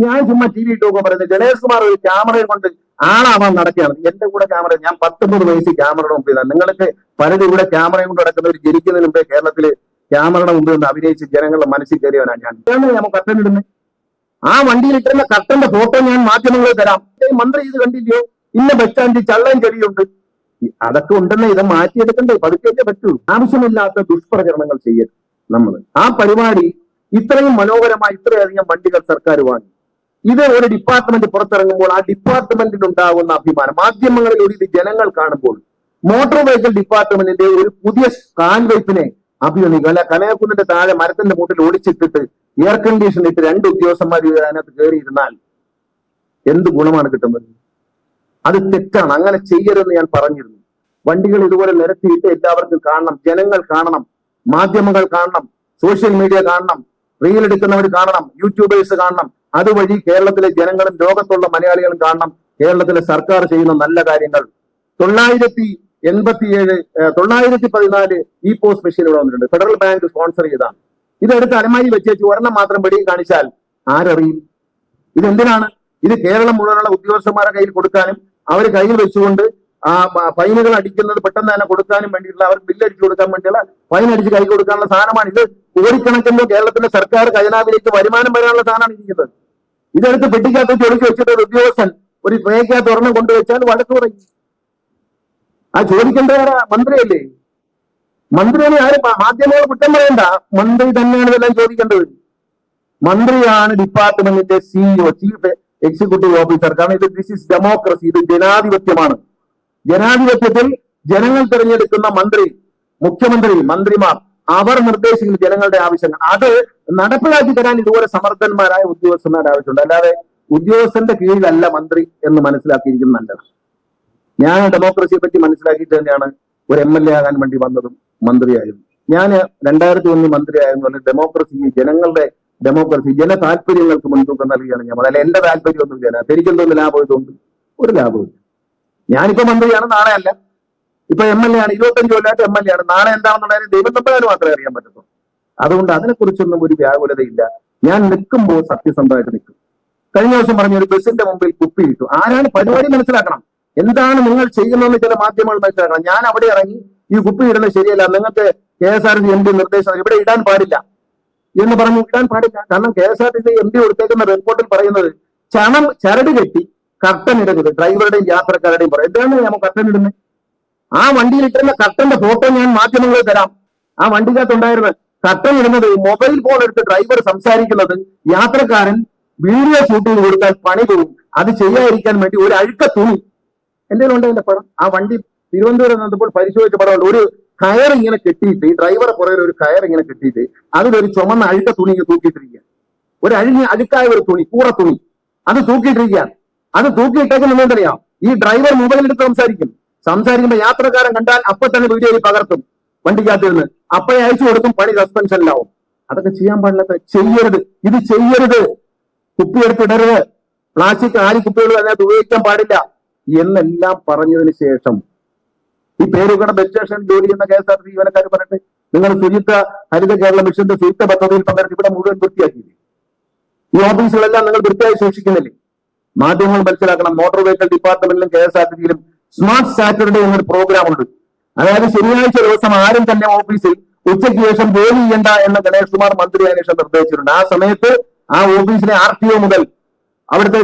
ഞാൻ ചുമ്മാ T V ഇട്ട് നോക്കാൻ പറയുന്നത് ഗണേഷ് കുമാർ ഒരു ക്യാമറയും കൊണ്ട് ആളാവാൻ നടക്കുകയാണ്. എന്റെ കൂടെ ക്യാമറ, ഞാൻ 19 വയസ്സിൽ ക്യാമറയുടെ മുമ്പിൽ ഇതാണ്. നിങ്ങൾക്ക് പലരും ഇവിടെ ക്യാമറയും കൊണ്ട് നടക്കുന്നവർ ജനിക്കുന്നതിന് മുമ്പേ കേരളത്തില് ക്യാമറയുടെ മുമ്പിൽ നിന്ന് അഭിനയിച്ച് ജനങ്ങളുടെ മനസ്സിൽ കയറിയവനാണ് ഞാൻ. ഞാൻ കട്ടൻ ഇടുന്നത്, ആ വണ്ടിയിൽ ഇട്ടുന്ന കട്ടന്റെ ഫോട്ടോ ഞാൻ മാധ്യമങ്ങളിൽ തരാം. മന്ത്രി ഇത് കണ്ടില്ലയോ, ഇന്ന ബസ് സ്റ്റാൻഡിൽ ചള്ളയും ചെടിയുണ്ട്, അതൊക്കെ ഉണ്ടെന്ന് ഇത് മാറ്റിയെടുക്കണ്ടേ, പതുക്കെ പറ്റൂ. ആവശ്യമില്ലാത്ത ദുഷ്പ്രചരണങ്ങൾ ചെയ്യരുത്. നമ്മൾ ആ പരിപാടി ഇത്രയും മനോഹരമായി ഇത്രയധികം വണ്ടികൾ സർക്കാർ വാങ്ങി, ഇത് ഒരു ഡിപ്പാർട്ട്മെന്റ് പുറത്തിറങ്ങുമ്പോൾ ആ ഡിപ്പാർട്ട്മെന്റിന് ഉണ്ടാകുന്ന അഭിമാനം മാധ്യമങ്ങളിൽ ഒരു ഇത് ജനങ്ങൾ കാണുമ്പോൾ മോട്ടോർ വെഹിക്കിൾ ഡിപ്പാർട്ട്മെന്റിന്റെ ഒരു പുതിയ കാൽവയ്പിനെ അഭിനന്ദിക്കും. അല്ല, കനകക്കുന്നിന്റെ താഴെ മരത്തിന്റെ മൂട്ടിൽ ഓടിച്ചിട്ടിട്ട് എയർ കണ്ടീഷൻ ഇട്ട് 2 ഉദ്യോഗസ്ഥന്മാർ അതിനകത്ത് കയറിയിരുന്നാൽ എന്ത് ഗുണമാണ് കിട്ടുന്നത്? അത് തെറ്റാണ്, അങ്ങനെ ചെയ്യരുതെന്ന് ഞാൻ പറഞ്ഞിരുന്നു. വണ്ടികൾ ഇതുപോലെ നിരത്തിയിട്ട് എല്ലാവർക്കും കാണണം, ജനങ്ങൾ കാണണം, മാധ്യമങ്ങൾ കാണണം, സോഷ്യൽ മീഡിയ കാണണം, റീൽ എടുക്കുന്നവർ കാണണം, യൂട്യൂബേഴ്സ് കാണണം. അതുവഴി കേരളത്തിലെ ജനങ്ങളും ലോകത്തുള്ള മലയാളികളും കാണണം കേരളത്തിലെ സർക്കാർ ചെയ്യുന്ന നല്ല കാര്യങ്ങൾ. 914 ഈ പോസ്റ്റ് മെഷീൻ ഇവിടെ വന്നിട്ടുണ്ട്. ഫെഡറൽ ബാങ്ക് സ്പോൺസർ ചെയ്താണ്. ഇതെടുത്ത് അലമാരി വെച്ചേച്ച് ഒരെണ്ണം മാത്രം വെടിയും കാണിച്ചാൽ ആരറിയും? ഇതെന്തിനാണ്? ഇത് കേരളം മുഴുവനുള്ള ഉദ്യോഗസ്ഥന്മാരുടെ കയ്യിൽ കൊടുക്കാനും അവർ കയ്യിൽ വെച്ചുകൊണ്ട് ആ ഫൈനുകൾ അടിക്കുന്നത് പെട്ടെന്ന് തന്നെ കൊടുക്കാനും വേണ്ടിയിട്ടുള്ള, അവർക്ക് ബില്ലടിച്ചു കൊടുക്കാൻ വേണ്ടിയുള്ള ഫൈൻ അടിച്ച് കൈ കൊടുക്കാനുള്ള സാധനമാണ്. ഇത് കോടിക്കണക്കിന് കേരളത്തിന്റെ സർക്കാർ ഖജനാവിലേക്ക് വരുമാനം വരാനുള്ള സാധനമാണ് ഇരിക്കുന്നത്. ഇതെടുത്ത് പെട്ടിക്കകത്ത് ചൊളിച്ച് വെച്ചിട്ട് ഒരു ഉദ്യോഗസ്ഥൻ ഒരു ട്രേക്കകത്ത് ഒരെണ്ണം കൊണ്ടുവച്ചാൽ വഴക്ക് പറയും. ആ ചോദിക്കേണ്ടവരാ മന്ത്രിയല്ലേ? മന്ത്രിയാണ് ആരും മാധ്യമങ്ങൾ കുറ്റം പറയണ്ട, മന്ത്രി തന്നെയാണ് ഇതെല്ലാം ചോദിക്കേണ്ടത്. മന്ത്രിയാണ് ഡിപ്പാർട്ട്മെന്റിന്റെ CEO, ചീഫ് എക്സിക്യൂട്ടീവ് ഓഫീസർ. കാരണം ദിസ് ഇസ് ഡെമോക്രസി, ഇത് ജനാധിപത്യമാണ്. ജനാധിപത്യത്തിൽ ജനങ്ങൾ തിരഞ്ഞെടുക്കുന്ന മന്ത്രി, മുഖ്യമന്ത്രി, മന്ത്രിമാർ, അവർ നിർദ്ദേശിക്കുന്ന ജനങ്ങളുടെ ആവശ്യങ്ങൾ അത് നടപ്പിലാക്കി തരാൻ ഇതുപോലെ സമർത്ഥന്മാരായ ഉദ്യോഗസ്ഥന്മാരുടെ ആവശ്യമുണ്ട്. അല്ലാതെ ഉദ്യോഗസ്ഥന്റെ കീഴിലല്ല മന്ത്രി എന്ന് മനസ്സിലാക്കിയിരിക്കുന്നത് നല്ലത്. ഞാൻ ഡെമോക്രസിയെ പറ്റി മനസ്സിലാക്കിയിട്ട് തന്നെയാണ് ഒരു MLA ആകാൻ വേണ്ടി വന്നതും മന്ത്രിയായിരുന്നു. ഞാൻ 2001 മന്ത്രിയായിരുന്നു. ഡെമോക്രസി, ജനങ്ങളുടെ ഡെമോക്രസി, ജന താല്പര്യങ്ങൾക്ക് മുൻതൂക്കം നൽകുകയാണ് ഞാൻ. അല്ല, എന്റെ താല്പര്യമൊന്നും ജന എനിക്കെന്തോന്ന് ലാഭം ഇതുകൊണ്ട് ഒരു ലാഭവും. ഞാനിപ്പോ മന്ത്രിയാണ്, നാളെ അല്ല. ഇപ്പൊ MLA ആണ്, 25 കൊല്ലമായിട്ട് MLA ആണ്. നാളെ എന്താണെന്നുള്ളതിന് ദൈവം തമ്പുരാന് മാത്രമേ അറിയാൻ പറ്റത്തുള്ളൂ. അതുകൊണ്ട് അതിനെക്കുറിച്ചൊന്നും ഒരു വ്യാകുലതയില്ല. ഞാൻ നിൽക്കുമ്പോൾ സത്യസന്ധമായിട്ട് നിൽക്കും. കഴിഞ്ഞ ദിവസം പറഞ്ഞ ഒരു ബസിന്റെ മുമ്പിൽ കുപ്പിയിട്ടു. ആരാണ് പരിപാടി മനസ്സിലാക്കണം, എന്താണ് നിങ്ങൾ ചെയ്യുന്നതെന്ന് ചില മാധ്യമങ്ങൾ മനസ്സിലാക്കണം. ഞാൻ അവിടെ ഇറങ്ങി ഈ കുപ്പി ഇടുന്നത് ശരിയല്ല, നിങ്ങൾക്ക് KSRTC MD നിർദ്ദേശം ഇവിടെ ഇടാൻ പാടില്ല എന്ന് പറഞ്ഞു. ഇടാൻ പാടില്ല, കാരണം KSRTC MD കൊടുത്തേക്കുന്ന റിപ്പോർട്ടിൽ പറയുന്നത് ചരട് കെട്ടി കർട്ടൻ ഇടരുത്, ഡ്രൈവറുടെയും യാത്രക്കാരുടെയും പറയും. എന്താണ് നമ്മൾ കർട്ടൻ ഇടുന്നത്? ആ വണ്ടിയിൽ ഇട്ടിരുന്ന കർട്ടന്റെ ഫോട്ടോ ഞാൻ മാധ്യമങ്ങളിൽ തരാം. ആ വണ്ടിക്കകത്തുണ്ടായിരുന്ന കർട്ടൻ ഇടുന്നത്, മൊബൈൽ ഫോൺ എടുത്ത് ഡ്രൈവർ സംസാരിക്കുന്നത്, യാത്രക്കാരൻ വീഡിയോ ഷൂട്ട് ചെയ്ത് കൊടുത്താൽ പണി പോകും. അത് ചെയ്യാതിരിക്കാൻ വേണ്ടി ഒരു അഴുക്ക തുണി എന്റെ ഉണ്ട് എന്റെ പടം. ആ വണ്ടി തിരുവനന്തപുരം വന്നപ്പോൾ പരിശോധിച്ച പടമുണ്ട്. ഒരു കയർ ഇങ്ങനെ കെട്ടിയിട്ട്, ഈ ഡ്രൈവറെ പുറകിൽ ഒരു കയർ ഇങ്ങനെ കെട്ടിയിട്ട് അതിലൊരു ചുമന്ന അഴുക്ക തുണി തൂക്കിയിട്ടിരിക്കുക. ഒരു അഴുക്കായ ഒരു തുണി, കൂറ തുണി, അത് തൂക്കിയിട്ടിരിക്കുകയാണ്. അത് തൂക്കിയിട്ടേക്കുന്ന എന്തറിയാം? ഈ ഡ്രൈവർ മൊബൈൽ എടുത്ത് സംസാരിക്കുമ്പോൾ യാത്രക്കാരൻ കണ്ടാൽ അപ്പൊ തന്നെ വീഡിയോയിൽ പകർത്തും, വണ്ടിക്കകത്ത് നിന്ന് അപ്പഴേ അയച്ചു കൊടുക്കും, പണി സസ്പെൻഷനിലാവും. അതൊക്കെ ചെയ്യാൻ പാടില്ലാത്ത, ചെയ്യരുത്, ഇത് ചെയ്യരുത്. കുപ്പിയെടുത്തിടരുത്, പ്ലാസ്റ്റിക് കുപ്പികൾ അതിനകത്ത് ഉപയോഗിക്കാൻ പാടില്ല എന്നെല്ലാം പറഞ്ഞതിന് ശേഷം ഈ പേരുകട ബസ് സ്റ്റേഷൻ ജോലി ചെയ്യുന്ന KSRTC ജീവനക്കാർ പറഞ്ഞിട്ട്, നിങ്ങൾ ശുചിത്വ ഹരിത കേരള മിഷന്റെ ശുചിത്വ പദ്ധതിയിൽ പങ്കെടുത്ത് ഇവിടെ മുഴുവൻ വൃത്തിയാക്കിയില്ലേ? ഈ ഓഫീസുകളെല്ലാം നിങ്ങൾ വൃത്തിയായി സൂക്ഷിക്കുന്നില്ലേ? മാധ്യമങ്ങൾ മനസ്സിലാക്കണം, മോട്ടോർ വെഹിക്കിൾ ഡിപ്പാർട്ട്മെന്റിലും KSRTCയിലും സ്മാർട്ട് സാറ്റർഡേ എന്നൊരു പ്രോഗ്രാം ഉണ്ട്. അതായത് ശനിയാഴ്ച ദിവസം ആരും തന്നെ ഓഫീസിൽ ഉച്ചയ്ക്ക് ശേഷം ജോലി ചെയ്യണ്ട എന്ന് ഗണേഷ് കുമാർ മന്ത്രിയായ ശേഷം നിർദ്ദേശിച്ചിട്ടുണ്ട്. ആ സമയത്ത് ആ ഓഫീസിലെ RTO മുതൽ അവിടുത്തെ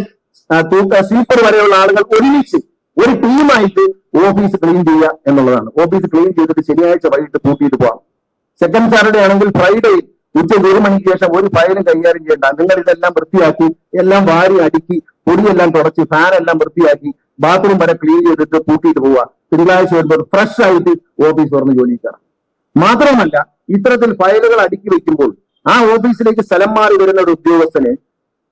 സ്വീപ്പർ വരെയുള്ള ആളുകൾ ഒരുമിച്ച് ഒരു ടീമായിട്ട് ഓഫീസ് ക്ലീൻ ചെയ്യുക എന്നുള്ളതാണ്. ഓഫീസ് ക്ലീൻ ചെയ്തിട്ട് ശനിയാഴ്ച വൈകിട്ട് പൂട്ടിയിട്ട് പോവാം. സെക്കൻഡ് സാറ്റർഡേ ആണെങ്കിൽ ഫ്രൈഡേ ഉച്ചയ്ക്ക് 1 മണിക്ക് ശേഷം ഒരു ഫയലും കൈകാര്യം ചെയ്യേണ്ട. നിങ്ങൾ ഇതെല്ലാം വൃത്തിയാക്കി, എല്ലാം വാരി അടുക്കി, പൊടിയെല്ലാം തുടച്ച്, ഫാനെല്ലാം വൃത്തിയാക്കി, ബാത്റൂം വരെ ക്ലീൻ ചെയ്തിട്ട് പൂട്ടിയിട്ട് പോവുക. തിങ്കളാഴ്ച വരുമ്പോൾ ഫ്രഷ് ആയിട്ട് ഓഫീസ് തുറന്ന് ജോലി കയറാം. മാത്രമല്ല, ഇത്തരത്തിൽ ഫയലുകൾ അടുക്കി വെക്കുമ്പോൾ ആ ഓഫീസിലേക്ക് സ്ഥലം മാറി വരുന്ന ഒരു ഉദ്യോഗസ്ഥന്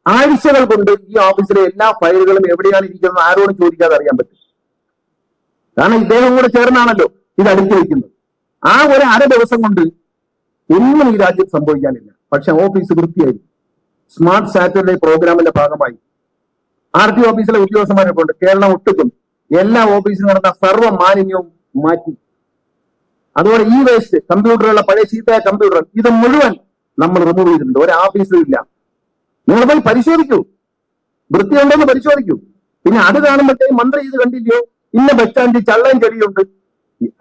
ആഴ്ചകൾ കൊണ്ട് ഈ ഓഫീസിലെ എല്ലാ ഫയലുകളും എവിടെയാണ് ഇരിക്കുന്നത് ആരോടും ചോദിക്കാതെ അറിയാൻ പറ്റും. കാരണം ഇദ്ദേഹം കൂടെ ചേർന്നാണല്ലോ ഇത് അടുക്കി വെക്കുന്നത്. ആ ഒരു അര ദിവസം കൊണ്ട് ഒന്നും ഈ രാജ്യം സംഭവിക്കാനില്ല. പക്ഷെ ഓഫീസ് വൃത്തിയായിരിക്കും. സ്മാർട്ട് സാറ്റർഡേ പ്രോഗ്രാമിന്റെ ഭാഗമായി RTO ഓഫീസിലെ ഉദ്യോഗസ്ഥന്മാരെ കൊണ്ട് കേരളം ഒട്ടുക്കും എല്ലാ ഓഫീസിലും നടന്ന സർവ്വ മാലിന്യവും മാറ്റി. അതുപോലെ ഈ വേസ്റ്റ്, കമ്പ്യൂട്ടറുകളുടെ പഴയ ചീത്തയായ കമ്പ്യൂട്ടർ, ഇത് മുഴുവൻ നമ്മൾ റിമൂവ് ചെയ്തിട്ടുണ്ട്. ഒരു ഓഫീസിലും ഇല്ല. നിങ്ങൾ പോയി പരിശോധിക്കൂ. വൃത്തിയുണ്ടോ എന്ന് പരിശോധിക്കൂ. പിന്നെ അത് കാണുമ്പോഴത്തേക്കും മന്ത്രി ഇത് കണ്ടില്ലയോ, ഇന്ന ബസ് സ്റ്റാൻഡിൽ ചള്ളയും ചെടിയുണ്ട്,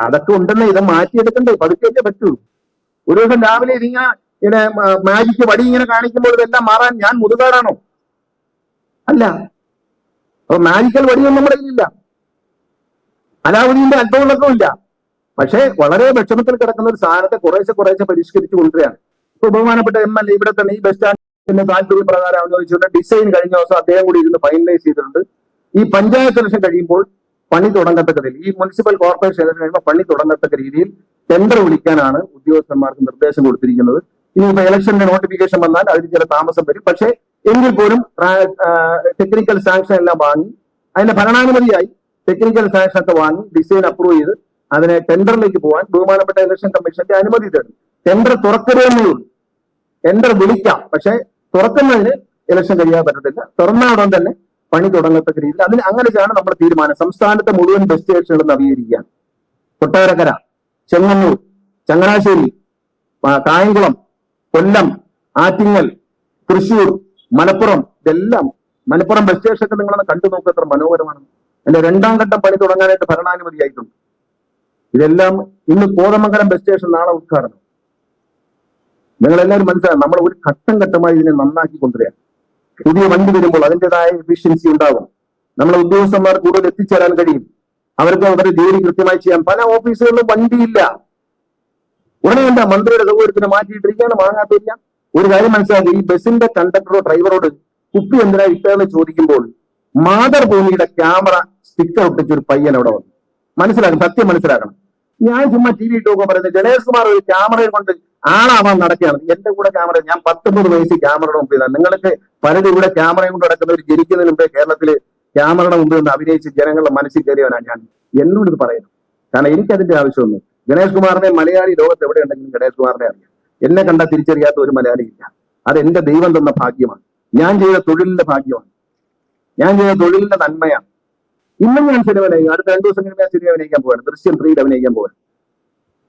അതൊക്കെ ഉണ്ടെന്ന് ഇത് മാറ്റിയെടുക്കണ്ടേ, പതുക്കെ പറ്റൂ. ഒരു ദിവസം രാവിലെ ഇങ്ങനെ മാജിക്ക് വടി ഇങ്ങനെ കാണിക്കുമ്പോൾ ഇതെല്ലാം മാറാൻ ഞാൻ മുതുകാടാണോ? അല്ല. അപ്പൊ മാജിക്കൽ വടിയൊന്നും നമ്മുടെ കയ്യിലില്ല, അലാവുദ്ദീന്റെ അത്ഭുതങ്ങളൊന്നും ഇല്ല. പക്ഷേ വളരെ വിഷമത്തിൽ കിടക്കുന്ന ഒരു സാധനത്തെ കുറേശ്ശെ പരിഷ്കരിച്ചു കൊണ്ടുവരികയാണ്. ഇപ്പൊ ബഹുമാനപ്പെട്ട MLA ഇവിടെ തന്നെ ഈ ബസ് സ്റ്റാൻഡിന്റെ താല്പര്യ പ്രകാരം അനുവദിച്ചുകൊണ്ട് ഡിസൈൻ കഴിഞ്ഞ ദിവസം അദ്ദേഹം കൂടി ഇരുന്ന് ഫൈനലൈസ് ചെയ്തിട്ടുണ്ട്. ഈ പഞ്ചായത്ത് ഇലക്ഷൻ കഴിയുമ്പോൾ പണി തുടങ്ങത്തക്ക രീതിയിൽ, ഈ മുനിസിപ്പൽ കോർപ്പറേഷൻ ഇലക്ഷൻ കഴിയുമ്പോൾ പണി തുടങ്ങത്തക്ക രീതിയിൽ ടെൻഡർ വിളിക്കാനാണ് ഉദ്യോഗസ്ഥന്മാർക്ക് നിർദ്ദേശം കൊടുത്തിരിക്കുന്നത്. ഇനിയിപ്പോ ഇലക്ഷന്റെ നോട്ടിഫിക്കേഷൻ വന്നാൽ അതിന് ചില താമസം വരും. പക്ഷേ എങ്കിൽ പോലും ടെക്നിക്കൽ സാങ്ഷൻ എല്ലാം വാങ്ങി, അതിന്റെ ഭരണാനുമതിയായി ടെക്നിക്കൽ സാങ്ഷൻ ഒക്കെ വാങ്ങി ഡിസൈൻ അപ്രൂവ് ചെയ്ത് അതിനെ ടെൻഡറിലേക്ക് പോകാൻ ബഹുമാനപ്പെട്ട ഇലക്ഷൻ കമ്മീഷന്റെ അനുമതി തേടും. ടെൻഡർ തുറക്കരുതെന്നേ ഉള്ളൂ. ടെൻഡർ വിളിക്കാം, പക്ഷെ തുറക്കുന്നതിന് ഇലക്ഷൻ കഴിയാൻ പറ്റത്തില്ല. തുറന്ന ഉടൻ തന്നെ പണി തുടങ്ങത്തക്ക രീതിയിൽ അതിന് അങ്ങനെയാണ് നമ്മുടെ തീരുമാനം. സംസ്ഥാനത്തെ മുഴുവൻ ബസ് സ്റ്റേഷനുകൾ നവീകരിക്കാൻ കൊട്ടാരക്കര, ചെങ്ങന്നൂർ, ചങ്ങനാശ്ശേരി, കായംകുളം, കൊല്ലം, ആറ്റിങ്ങൽ, തൃശൂർ, മലപ്പുറം, ഇതെല്ലാം മലപ്പുറം ബസ് സ്റ്റേഷനൊക്കെ നിങ്ങളൊന്ന് കണ്ടു നോക്കുക, എത്ര മനോഹരമാണ്. എന്റെ 2ാം ഘട്ടം പണി തുടങ്ങാനായിട്ട് ഭരണാനുമതിയായിട്ടുണ്ട്. ഇതെല്ലാം ഇന്ന് കോതമംഗലം ബസ് സ്റ്റേഷൻ നാളെ ഉദ്ഘാടനം. നിങ്ങളെല്ലാവരും മനസ്സിലാകും, നമ്മൾ ഒരു ഘട്ടമായി ഇതിനെ നന്നാക്കി കൊണ്ടുവരിക. പുതിയ വണ്ടി വരുമ്പോൾ അതിൻ്റെതായ എഫിഷ്യൻസി ഉണ്ടാകും. നമ്മളെ ഉദ്യോഗസ്ഥന്മാർ കൂടുതൽ എത്തിച്ചേരാൻ കഴിയും. അവർക്ക് അവരുടെ ജോലി കൃത്യമായി ചെയ്യാൻ. പല ഓഫീസുകളിലും വണ്ടിയില്ല. ഉടനെ എന്താ മന്ത്രിയുടെ സൗകര്യത്തിന് മാറ്റിയിട്ടിരിക്കുകയാണ്, വാങ്ങാത്തില്ല. ഒരു കാര്യം മനസ്സിലാക്കി, ഈ ബസിന്റെ കണ്ടക്ടറോ ഡ്രൈവറോട് കുപ്പി എന്തിനാ ഇട്ടതെന്ന് ചോദിക്കുമ്പോൾ മാതൃഭൂമിയുടെ ക്യാമറ സ്റ്റിക്കർ ഒട്ടിച്ചൊരു പയ്യൻ അവിടെ വന്നു. മനസ്സിലാക്കണം, സത്യം മനസ്സിലാക്കണം. ഞാൻ ചുമ്മാ TV ഇട്ട് നോക്കാൻ പറയുന്നത്, ഗണേഷ് കുമാർ ഒരു ക്യാമറയെ കൊണ്ട് ആളാവാൻ നടക്കുകയാണ്. എന്റെ കൂടെ ക്യാമറ, ഞാൻ 19 വയസ്സിൽ ക്യാമറയുടെ മുമ്പിൽ നിന്നാണ്. നിങ്ങൾക്ക് പലരും ഇവിടെ ക്യാമറയും കൊണ്ട് നടക്കുന്നവർ ജനിക്കുന്നതിന് മുമ്പേ കേരളത്തിൽ ക്യാമറയുടെ മുമ്പിൽ നിന്ന് അഭിനയിച്ച് ജനങ്ങളുടെ മനസ്സിൽ കയറിയവനാണ് ഞാൻ. എന്നോട് ഇത് പറയുന്നു, കാരണം എനിക്കതിന്റെ ആവശ്യമൊന്നും. ഗണേഷ് കുമാറിനെ മലയാളി ലോകത്ത് എവിടെ ഉണ്ടെങ്കിലും ഗണേഷ് കുമാറിനെ അറിയാം. എന്നെ കണ്ടാൽ തിരിച്ചറിയാത്ത ഒരു മലയാളി ഇല്ല. അത് എന്റെ ദൈവം തന്ന ഭാഗ്യമാണ്. ഞാൻ ചെയ്ത തൊഴിലിന്റെ ഭാഗ്യമാണ്. ഞാൻ ചെയ്ത തൊഴിലിന്റെ നന്മയാണ്. ഇന്നും ഞാൻ സിനിമ അഭിനയിക്കും. അടുത്ത 2 ദിവസം കഴിഞ്ഞ് ഞാൻ സിനിമ അഭിനയിക്കാൻ പോവാണ്. ദൃശ്യം 3 അഭിനയിക്കാൻ പോവാണ്.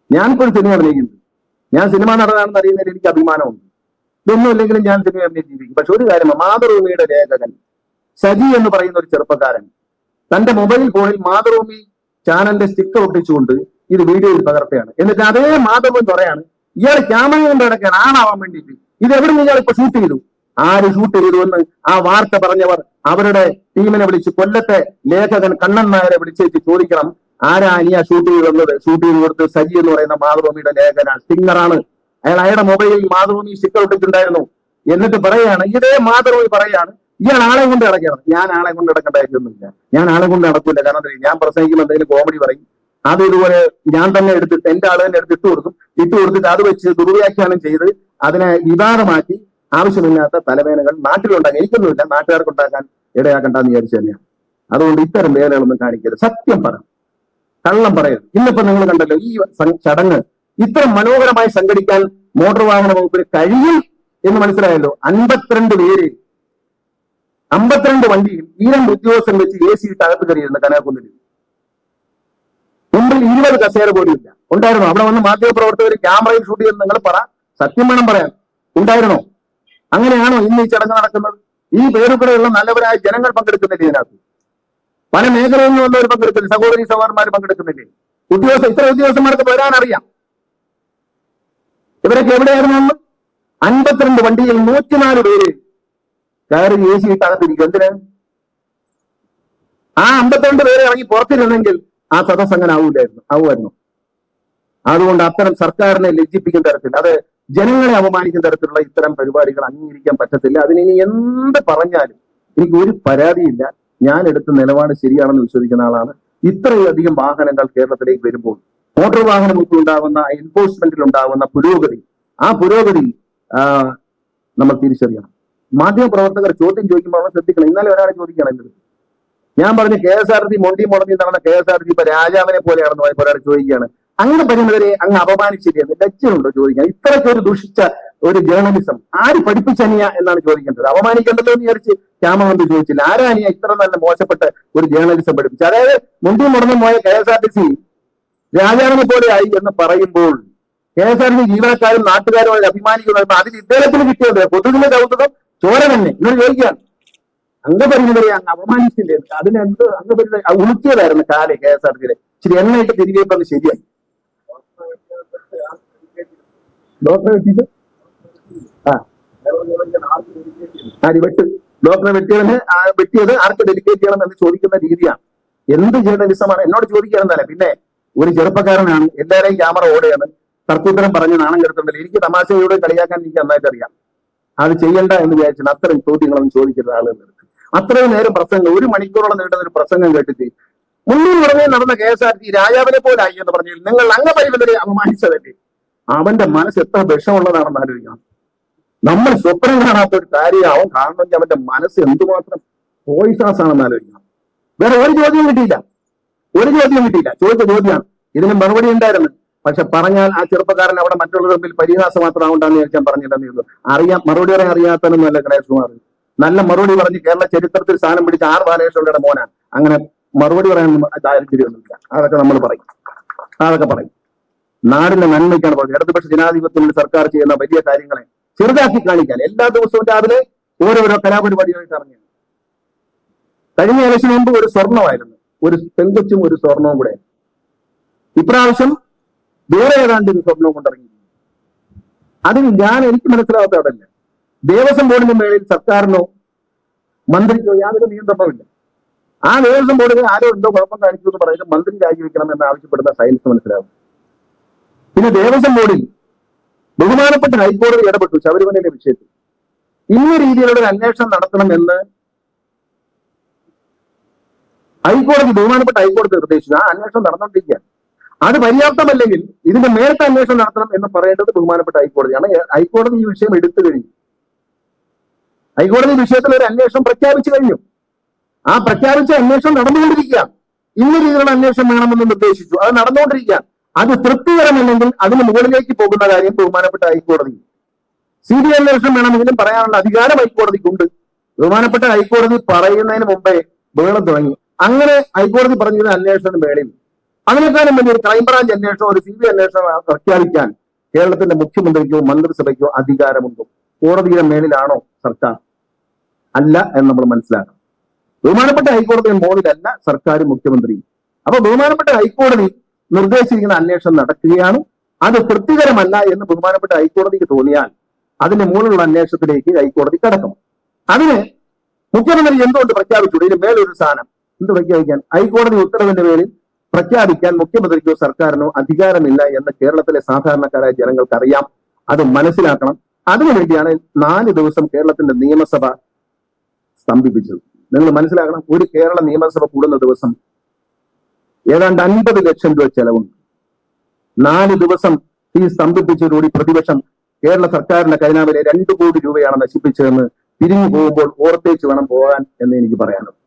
ഞാനിപ്പോൾ സിനിമ അഭിനയിക്കുന്നു. ഞാൻ സിനിമ നടനാണെന്ന് അറിയുന്നതിൽ എനിക്ക് അഭിമാനമുണ്ട്. ഇതൊന്നും ഇല്ലെങ്കിലും ഞാൻ സിനിമ അഭിനയിച്ചിരിക്കും. പക്ഷെ ഒരു കാര്യം, മാതൃഭൂമിയുടെ ലേഖകൻ സജി എന്ന് പറയുന്ന ഒരു ചെറുപ്പക്കാരൻ തന്റെ മൊബൈൽ ഫോണിൽ മാതൃഭൂമി ചാനലിന്റെ സ്റ്റിക്കർ ഒട്ടിച്ചുകൊണ്ട് ഇത് വീഡിയോയിൽ പകർത്തുകയാണ്. എന്നിട്ട് അതേ മാതൃഭൂമി പറയാണ്, ഇയാൾ ക്യാമറ കൊണ്ട് കിടക്കുകയാണ് ആണാവാൻ വേണ്ടിയിട്ട്. ഇത് എവിടെ നിന്ന് ഇയാൾ ഇപ്പൊ ഷൂട്ട് ചെയ്തു? ആര് ഷൂട്ട് ചെയ്തു എന്ന് ആ വാർത്ത പറഞ്ഞവർ അവരുടെ ടീമിനെ വിളിച്ച്, കൊല്ലത്തെ ലേഖകൻ കണ്ണൻ നായരെ വിളിച്ചേച്ച് ചോദിക്കണം, ആരാ അനിയ ഷൂട്ട് ചെയ്ത് വന്നത്? ഷൂട്ട് ചെയ്ത് കൊടുത്ത് സജി എന്ന് പറയുന്ന മാതൃഭൂമിയുടെ ലേഖനാണ്, സ്റ്റിങ്ങറാണ്. അയാളുടെ മൊബൈലിൽ മാതൃഭൂമി സ്റ്റിക്കർ ഇട്ടിട്ടുണ്ടായിരുന്നു. എന്നിട്ട് പറയാണ്, ഇതേ മാതൃഭൂമി പറയാണ്, ഇയാൾ ആളെ കൊണ്ട് കിടക്കണം. ഞാൻ ആളെ കൊണ്ട് കിടക്കേണ്ട കാര്യമൊന്നുമില്ല. ഞാൻ ആളെ കൊണ്ട് നടക്കില്ല. കാരണം ഞാൻ പ്രസംഗിക്കുമ്പോൾ എന്തെങ്കിലും കോമഡി പറയും, അത് ഇതുപോലെ ഞാൻ തന്നെ എടുത്തിട്ട് എന്റെ ആള് തന്നെ എടുത്ത് ഇട്ട് കൊടുത്തിട്ട് അത് വെച്ച് ദുർവ്യാഖ്യാനം ചെയ്ത് അതിനെ വിവാദമാക്കി ആവശ്യമില്ലാത്ത തലവേദനകൾ നാട്ടിലുണ്ടാകാൻ എനിക്കൊന്നുമില്ല, നാട്ടുകാർക്ക് ഉണ്ടാക്കാൻ ഇടയാക്കണ്ടെന്ന് വിചാരിച്ചു തന്നെയാണ്. അതുകൊണ്ട് ഇത്തരം വേലകളൊന്നും കാണിക്കരുത്. സത്യം പറ, കള്ളം പറയരുത്. ഇന്നിപ്പോ നിങ്ങൾ കണ്ടല്ലോ, ഈ ചടങ്ങ് ഇത്ര മനോഹരമായി സംഘടിക്കാൻ മോട്ടോർ വാഹന വകുപ്പിന് കഴിയും എന്ന് മനസ്സിലായല്ലോ. 52 പേര്, 52 വണ്ടിയിൽ ഈ 2 ഉദ്യോഗസ്ഥൻ വെച്ച് AC ഇട്ട് അകത്ത് കയറിയിരുന്നു കനാകുന്നിൽ. മുമ്പിൽ 20 കസേര പോലും ഇല്ല. ഉണ്ടായിരുന്നോ? അവിടെ വന്ന് മാധ്യമപ്രവർത്തകർ ക്യാമറയിൽ ഷൂട്ട് ചെയ്ത് നിങ്ങൾ പറ, സത്യം വേണം പറയാൻ. ഉണ്ടായിരുന്നോ? അങ്ങനെയാണോ ഇന്ന് ഈ ചടങ്ങ് നടക്കുന്നത്? ഈ പേരുകൂടെയുള്ള നല്ലവരായ ജനങ്ങൾ പങ്കെടുക്കുന്നില്ലേ ഇതിനകത്ത്? പല മേഖലയിൽ നിന്ന് വന്നവർ പങ്കെടുക്കുന്നില്ല, സഹോദരി സഹോദരന്മാർ പങ്കെടുക്കുന്നില്ലേ? ഇത്ര ഉദ്യോഗസ്ഥന്മാർക്ക് വരാൻ അറിയാം. ഇവരൊക്കെ എവിടെയായിരുന്നു? 52 വണ്ടിയിൽ 104 പേര് കയറി AC ഇട്ട് അകത്തിരിക്കും. എന്തിന്? ആ 52 പേരെ ഇറങ്ങി പുറത്തിരുന്നെങ്കിൽ ആ സദസ് അങ്ങനെ ആവുമായിരുന്നു. അതുകൊണ്ട് അത്തരം സർക്കാരിനെ ലജ്ജിപ്പിക്കുന്ന തരത്തിൽ, അത് ജനങ്ങളെ അപമാനിക്കുന്ന തരത്തിലുള്ള ഇത്തരം പരിപാടികൾ അംഗീകരിക്കാൻ പറ്റത്തില്ല. അതിനി എന്ത് പറഞ്ഞാലും എനിക്ക് ഒരു പരാതിയില്ല. ഞാൻ എടുത്ത നിലപാട് ശരിയാണെന്ന് വിശ്വസിക്കുന്ന ആളാണ്. ഇത്രയധികം വാഹനങ്ങൾ കേരളത്തിലേക്ക് വരുമ്പോൾ മോട്ടോർ വാഹന വകുപ്പിൽ ഉണ്ടാകുന്ന എൻഫോഴ്സ്മെന്റിൽ ഉണ്ടാകുന്ന പുരോഗതി, ആ പുരോഗതി നമ്മൾ തിരിച്ചറിയണം. മാധ്യമപ്രവർത്തകർ ചോദ്യം ചോദിക്കുമ്പോൾ ശ്രദ്ധിക്കണം. ഇന്നലെ ഒരാളെ ചോദിക്കണം എന്നത്, ഞാൻ പറഞ്ഞു KSRTC മൊണ്ടി മുടങ്ങി നടന്ന KSRTC ഇപ്പൊ രാജാവിനെ പോലെയാണെന്ന് പോയപ്പോൾ ഒരാൾ ചോദിക്കുകയാണ്, അങ്ങനെ പറയുന്നവരെ അങ്ങ് അപമാനിച്ചിരിക്കുന്നു, ലജ്ജയുണ്ടോ ചോദിക്കാൻ? ഇത്രയ്ക്ക് ഒരു ദുഷിച്ച ഒരു ജേർണലിസം ആര് പഠിപ്പിച്ചനിയ എന്നാണ് ചോദിക്കേണ്ടത്. അപമാനിക്കേണ്ടല്ലോ എന്ന് വിചാരിച്ച് ക്യാമറ കൊണ്ട് ചോദിച്ചില്ല. ആരാനിയ ഇത്ര നല്ല മോശപ്പെട്ട ഒരു ജേർണലിസം പഠിപ്പിച്ചു? അതായത് മുണ്ടി മുടങ്ങി പോയ KSRTC രാജാവിനെ പോലെ ആയി എന്ന് പറയുമ്പോൾ KSRTC ജീവനക്കാരും നാട്ടുകാരും അഭിമാനിക്കുന്നത് അതിൽ ഇദ്ദേഹത്തിന് കിട്ടിയത് പൊതുവിന്റെ കൗതുകം ചോര തന്നെ. ഇവർ ചോദിക്കുകയാണ്, അംഗപരിമിതരെ അങ്ങ് അപമാനിച്ചില്ലേ? അതിനെന്ത് അംഗപരിമിത ഉളുക്കിയതായിരുന്നു കാലേ KSRTC ഇച്ചിരി എണ്ണയിട്ട് തിരികെ ശരിയായി. ഡോക്ടറെ വെട്ടിട്ട് ഡോക്ടറെ വെട്ടിയത് ആർക്ക് ഡെലിഗേറ്റ് ചെയ്യണം എന്ന് ചോദിക്കുന്ന രീതിയാണ്. എന്ത് ജേർണലിസമാണ് എന്നോട് ചോദിക്കാനെന്നല്ല. പിന്നെ ഒരു ചെറുപ്പക്കാരനാണ്, എല്ലാവരെയും ക്യാമറ ഓടുകയാണ്, തർക്കുത്തരം പറഞ്ഞ് നാണം കെടുത്തുണ്ടല്ലോ. എനിക്ക് തമാശയോട് കളിയാക്കാൻ എനിക്ക് നന്നായിട്ട് അറിയാം. അത് ചെയ്യണ്ട എന്ന് വിചാരിച്ചാൽ അത്തരം ചോദ്യങ്ങളൊന്നും ചോദിക്കുന്ന ആളുകൾ. അത്രയും നേരം പ്രസംഗം, 1 മണിക്കൂറോളം നീണ്ടുന്ന ഒരു പ്രസംഗം കേട്ടിട്ട് മുന്നിൽ പുറമേ നടന്ന KSRTC രാജാവിനെ പോലായി എന്ന് പറഞ്ഞു. നിങ്ങൾ അംഗപരിമിതരെ അപമാനിച്ചതല്ലേ? അവന്റെ മനസ്സ് എത്ര വിഷമുള്ളതാണെന്ന് ആലോചിക്കണം. നമ്മൾ സ്വപ്നം കാണാത്ത ഒരു കാര്യം അവൻ കാണണമെങ്കിൽ അവന്റെ മനസ്സ് എന്തുമാത്രം പോയിസാസ് ആണെന്ന് ആലോചിക്കണം. വേറെ ഒരു ചോദ്യം കിട്ടിയില്ല. ചോദിച്ച ചോദ്യമാണ്. ഇതിന് മറുപടി ഉണ്ടായിരുന്നു. പക്ഷെ പറഞ്ഞാൽ ആ ചെറുപ്പക്കാരൻ അവിടെ മറ്റുള്ളവരുടെ മുമ്പിൽ പരിഹാസം മാത്രം ആവണ്ടെന്ന് ഞാൻ പറഞ്ഞില്ലെന്നേ ഉള്ളൂ. മറുപടി പറയാൻ അറിയാത്തതൊന്നുമല്ല ഗണേഷ് കുമാർ. നല്ല മറുപടി പറഞ്ഞ് കേരള ചരിത്രത്തിൽ സ്ഥാനം പിടിച്ച R ബാലകൃഷ്ണയുടെ മോനാണ്. അങ്ങനെ മറുപടി പറയാൻ താല്പര്യമൊന്നുമില്ല. അതൊക്കെ നമ്മൾ പറയും. നാടിന്റെ നന്മയ്ക്കാണ് പറഞ്ഞത്. ഇടതുപക്ഷ ജനാധിപത്യത്തിൽ സർക്കാർ ചെയ്യുന്ന വലിയ കാര്യങ്ങളെ ചെറുതാക്കി കാണിക്കാൻ എല്ലാ ദിവസവും രാവിലെ ഓരോരോ കലാപരിപാടികളായിട്ട് ഇറങ്ങി. കഴിഞ്ഞ ഇലക്ഷന് മുമ്പ് ഒരു സ്വർണമായിരുന്നു, ഒരു പെങ്കൊച്ചും ഒരു സ്വർണവും കൂടെ. ഇപ്രാവശ്യം വേറെ ഏതാണ്ട് ഒരു സ്വർണവും കൊണ്ടിറങ്ങി. അതിന് എനിക്ക് മനസ്സിലാവാത്ത അവിടെയല്ല. ദേവസ്വം ബോർഡിന്റെ മേളിൽ സർക്കാരിനോ മന്ത്രിക്കോ യാതൊരു നിയന്ത്രണമില്ല. ആ ദേവസ്വം ബോർഡിന് ആരോ എന്തോ കുഴപ്പം കാണിച്ചു എന്ന് പറയുന്നത് മന്ത്രി രാജിവെക്കണം എന്ന് ആവശ്യപ്പെടുന്ന സയൻസ് മനസ്സിലാവും. പിന്നെ ദേവസ്വം ബോർഡിൽ ബഹുമാനപ്പെട്ട ഹൈക്കോടതി ഇടപെട്ടു ശബരിമലയുടെ വിഷയത്തിൽ. ഇന്ന രീതിയിലുള്ള ഒരു അന്വേഷണം നടത്തണമെന്ന് ബഹുമാനപ്പെട്ട ഹൈക്കോടതി നിർദ്ദേശിച്ചു. ആ അന്വേഷണം നടന്നുകൊണ്ടിരിക്കുകയാണ്. അത് പര്യാപ്തമല്ലെങ്കിൽ ഇതിന്റെ മേലത്തെ അന്വേഷണം നടത്തണം എന്ന് പറയേണ്ടത് ബഹുമാനപ്പെട്ട ഹൈക്കോടതിയാണ്. ഹൈക്കോടതി ഈ വിഷയം എടുത്തു കഴിഞ്ഞു. ഹൈക്കോടതി വിഷയത്തിൽ ഒരു അന്വേഷണം പ്രഖ്യാപിച്ചു കഴിഞ്ഞു. ആ പ്രഖ്യാപിച്ച അന്വേഷണം നടന്നുകൊണ്ടിരിക്കുക. ഇന്ന രീതിയിലുള്ള അന്വേഷണം വേണമെന്ന് നിർദ്ദേശിച്ചു. അത് നടന്നുകൊണ്ടിരിക്കുക. അത് തൃപ്തികരമല്ലെങ്കിൽ അതിന് മുകളിലേക്ക് പോകുന്ന കാര്യം ബഹുമാനപ്പെട്ട ഹൈക്കോടതി. CBI അന്വേഷണം വേണമെങ്കിലും പറയാനുള്ള അധികാരം ഹൈക്കോടതിക്കുണ്ട്. ബഹുമാനപ്പെട്ട ഹൈക്കോടതി പറയുന്നതിന് മുമ്പേ ബഹളം തുടങ്ങി. അങ്ങനെ ഹൈക്കോടതി പറഞ്ഞത് അന്വേഷണത്തിന് വേളയിൽ അതിനേക്കാളും വലിയ ഒരു ക്രൈംബ്രാഞ്ച് അന്വേഷണം, ഒരു CBI അന്വേഷണം പ്രഖ്യാപിക്കാൻ കേരളത്തിന്റെ മുഖ്യമന്ത്രിക്കോ മന്ത്രിസഭയ്ക്കോ അധികാരമുണ്ടോ? കോടതിയുടെ മേലിലാണോ സർക്കാർ? അല്ല എന്ന് നമ്മൾ മനസ്സിലാക്കണം. ബഹുമാനപ്പെട്ട ഹൈക്കോടതിയുടെ മുകളിലല്ല സർക്കാരും മുഖ്യമന്ത്രിയും. അപ്പൊ ബഹുമാനപ്പെട്ട ഹൈക്കോടതി നിർദ്ദേശിച്ചിരിക്കുന്ന അന്വേഷണം നടക്കുകയാണ്. അത് തൃപ്തികരമല്ല എന്ന് ബഹുമാനപ്പെട്ട ഹൈക്കോടതിക്ക് തോന്നിയാൽ അതിന്റെ മുകളിലുള്ള അന്വേഷണത്തിലേക്ക് ഹൈക്കോടതി കടക്കും. അതിന് മുഖ്യമന്ത്രി എന്തുകൊണ്ട് പ്രഖ്യാപിച്ചു? ഇതിന് മേലൊരു സ്ഥാനം എന്ത് പ്രഖ്യാപിക്കാൻ? ഹൈക്കോടതി ഉത്തരവിന്റെ പേരിൽ പ്രഖ്യാപിക്കാൻ മുഖ്യമന്ത്രിക്കോ സർക്കാരിനോ അധികാരമില്ല എന്ന് കേരളത്തിലെ സാധാരണക്കാരായ ജനങ്ങൾക്ക് അറിയാം. അത് മനസ്സിലാക്കണം. അതിനുവേണ്ടിയാണ് 4 ദിവസം കേരളത്തിന്റെ നിയമസഭ സ്തംഭിപ്പിച്ചത്. നിങ്ങൾ മനസ്സിലാക്കണം. ഒരു കേരള നിയമസഭ കൂടുന്ന ദിവസം ഏതാണ്ട് 50 ലക്ഷം രൂപ ചെലവുണ്ട്. 4 ദിവസം ഈ സ്തംഭിപ്പിച്ചതോടുകൂടി പ്രതിപക്ഷം കേരള സർക്കാരിന്റെ ഖജനാവിലെ 2 കോടി രൂപയാണ് നശിപ്പിച്ചതെന്ന് തിരിഞ്ഞു പോകുമ്പോൾ ഓർത്തേച്ച് വേണം പോകാൻ എന്ന് എനിക്ക് പറയാനുള്ളത്.